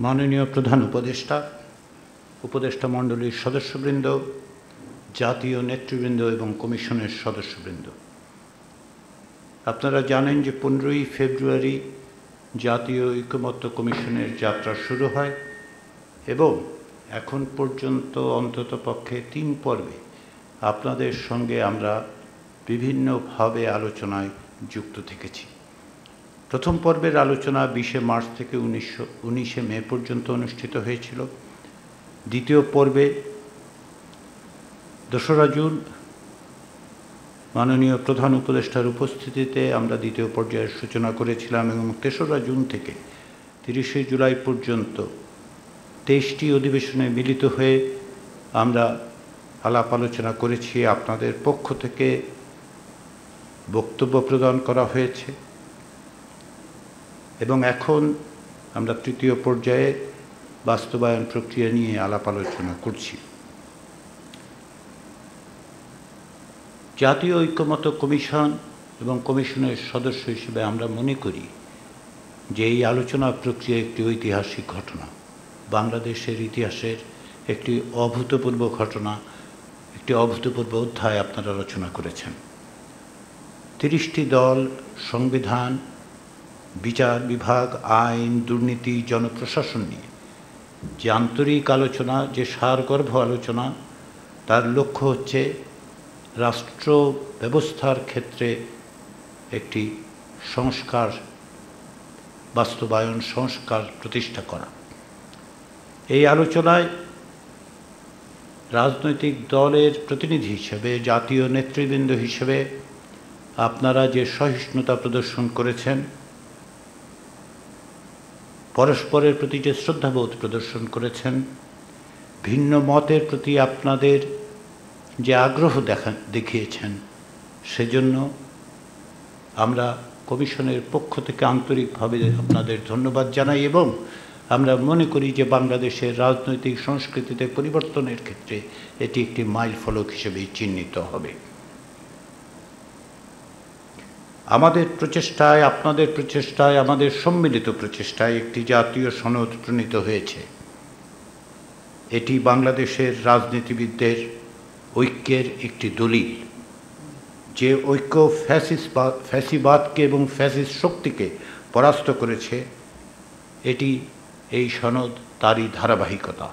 মাননীয় প্রধান উপদেষ্টা মণ্ডলীর সদস্যবৃন্দ, জাতীয় নেতৃবৃন্দ এবং কমিশনের সদস্যবৃন্দ, আপনারা জানেন যে 15ই ফেব্রুয়ারি জাতীয় ঐকমত্য কমিশনের যাত্রা শুরু হয় এবং এখন পর্যন্ত অন্ততপক্ষে 3 পর্বে আপনাদের সঙ্গে আমরা বিভিন্নভাবে আলোচনায় যুক্ত থেকেছি। প্রথম পর্বের আলোচনা 20শে মার্চ থেকে 19শে মে পর্যন্ত অনুষ্ঠিত হয়েছিল। দ্বিতীয় পর্বে 2রা জুন মাননীয় প্রধান উপদেষ্টার উপস্থিতিতে আমরা দ্বিতীয় পর্যায়ের সূচনা করেছিলাম এবং 3রা জুন থেকে 30শে জুলাই পর্যন্ত 23টি অধিবেশনে মিলিত হয়ে আমরা আলাপ আলোচনা করেছি। আপনাদের পক্ষ থেকে বক্তব্য প্রদান করা হয়েছে এবং এখন আমরা তৃতীয় পর্যায়ে বাস্তবায়ন প্রক্রিয়া নিয়ে আলাপ আলোচনা করছি। জাতীয় ঐকমত্য কমিশন এবং কমিশনের সদস্য হিসেবে আমরা মনে করি যে এই আলোচনা প্রক্রিয়া একটি ঐতিহাসিক ঘটনা, বাংলাদেশের ইতিহাসের একটি অভূতপূর্ব ঘটনা, একটি অভূতপূর্ব অধ্যায় আপনারা রচনা করেছেন। 30টি দল সংবিধান, বিচার বিভাগ, আইন, দুর্নীতি, জনপ্রশাসন নিয়ে যে আন্তরিক আলোচনা, যে সারগর্ভ আলোচনা, তার লক্ষ্য হচ্ছে রাষ্ট্র ব্যবস্থার ক্ষেত্রে একটি সংস্কার বাস্তবায়ন, সংস্কার প্রতিষ্ঠা করা। এই আলোচনায় রাজনৈতিক দলের প্রতিনিধি হিসেবে, জাতীয় নেতৃবৃন্দ হিসেবে আপনারা যে সহিষ্ণুতা প্রদর্শন করেছেন, পরস্পরের প্রতি যে শ্রদ্ধাবোধ প্রদর্শন করেছেন, ভিন্ন মতের প্রতি আপনাদের যে আগ্রহ দেখিয়েছেন, সেজন্য আমরা কমিশনের পক্ষ থেকে আন্তরিকভাবে আপনাদের ধন্যবাদ জানাই এবং আমরা মনে করি যে বাংলাদেশের রাজনৈতিক সংস্কৃতিতে পরিবর্তনের ক্ষেত্রে এটি একটি মাইল ফলক হিসেবে চিহ্নিত হবে। আমাদের প্রচেষ্টায়, আপনাদের প্রচেষ্টায়, আমাদের সম্মিলিত প্রচেষ্টায় একটি জাতীয় সনদ প্রণীত হয়েছে। এটি বাংলাদেশের রাজনীতিবিদদের ঐক্যের একটি দলিল। যে ঐক্য ফ্যাসিবাদকে এবং ফ্যাসিস্ট শক্তিকে পরাস্ত করেছে, এই সনদ তারই ধারাবাহিকতা।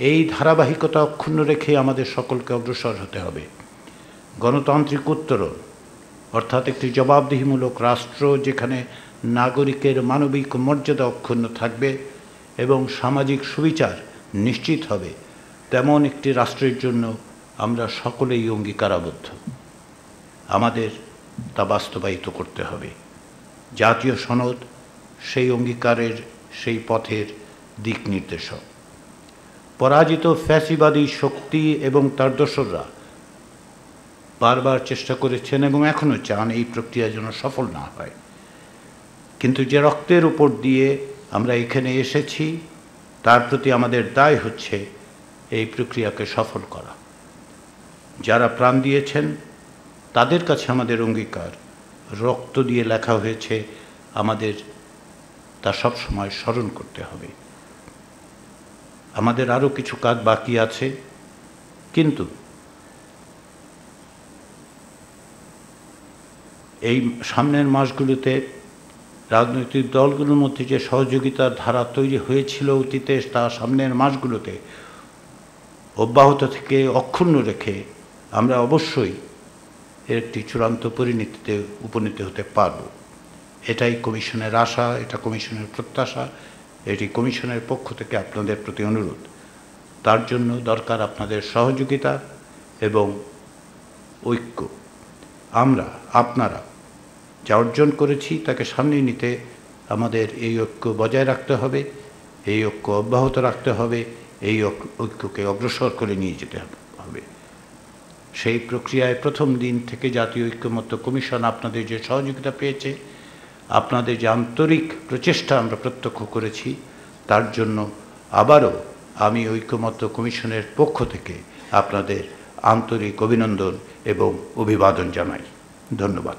এই ধারাবাহিকতা অক্ষুণ্ণ রেখে আমাদের সকলকে অগ্রসর হতে হবে। গণতান্ত্রিক উত্তরণ অর্থাৎ একটি জবাবদিহিমূলক রাষ্ট্র, যেখানে নাগরিকের মানবিক মর্যাদা অক্ষুণ্ণ থাকবে এবং সামাজিক সুবিচার নিশ্চিত হবে, তেমন একটি রাষ্ট্রের জন্য আমরা সকলেই অঙ্গীকারাবদ্ধ। আমাদের তা বাস্তবায়িত করতে হবে। জাতীয় সনদ সেই অঙ্গীকারের, সেই পথের দিক নির্দেশক। পরাজিত ফ্যাসিবাদী শক্তি এবং তার দোসররা বারবার চেষ্টা করেছেন এবং এখনও চান এই প্রক্রিয়া যেন সফল না হয়। কিন্তু যে রক্তের উপর দিয়ে আমরা এখানে এসেছি, তার প্রতি আমাদের দায় হচ্ছে এই প্রক্রিয়াকে সফল করা। যারা প্রাণ দিয়েছেন তাদের কাছে আমাদের অঙ্গীকার, রক্ত দিয়ে লেখা হয়েছে, আমাদের তা সবসময় স্মরণ করতে হবে। আমাদের আরও কিছু কাজ বাকি আছে, কিন্তু এই সামনের মাসগুলোতে রাজনৈতিক দলগুলোর মধ্যে যে সহযোগিতার ধারা তৈরি হয়েছিল অতীতে, তা সামনের মাসগুলোতে অব্যাহত থেকে অক্ষুণ্ণ রেখে আমরা অবশ্যই এর একটি চূড়ান্ত পরিণতিতে উপনীত হতে পারব। এটাই কমিশনের আশা, এটা কমিশনের প্রত্যাশা, এটি কমিশনের পক্ষ থেকে আপনাদের প্রতি অনুরোধ। তার জন্য দরকার আপনাদের সহযোগিতা এবং ঐক্য। আপনারা যা অর্জন করেছি তাকে সামনে নিতে আমাদের এই ঐক্য বজায় রাখতে হবে, এই ঐক্য অব্যাহত রাখতে হবে, এই ঐক্যকে অগ্রসর করে নিয়ে যেতে হবে। সেই প্রক্রিয়ায় প্রথম দিন থেকে জাতীয় ঐকমত্য কমিশন আপনাদের যে সহযোগিতা পেয়েছে, আপনাদের যে আন্তরিক প্রচেষ্টা আমরা প্রত্যক্ষ করেছি, তার জন্য আবারও আমি ঐকমত্য কমিশনের পক্ষ থেকে আপনাদের আন্তরিক অভিনন্দন এবং অভিবাদন জানাই। ধন্যবাদ।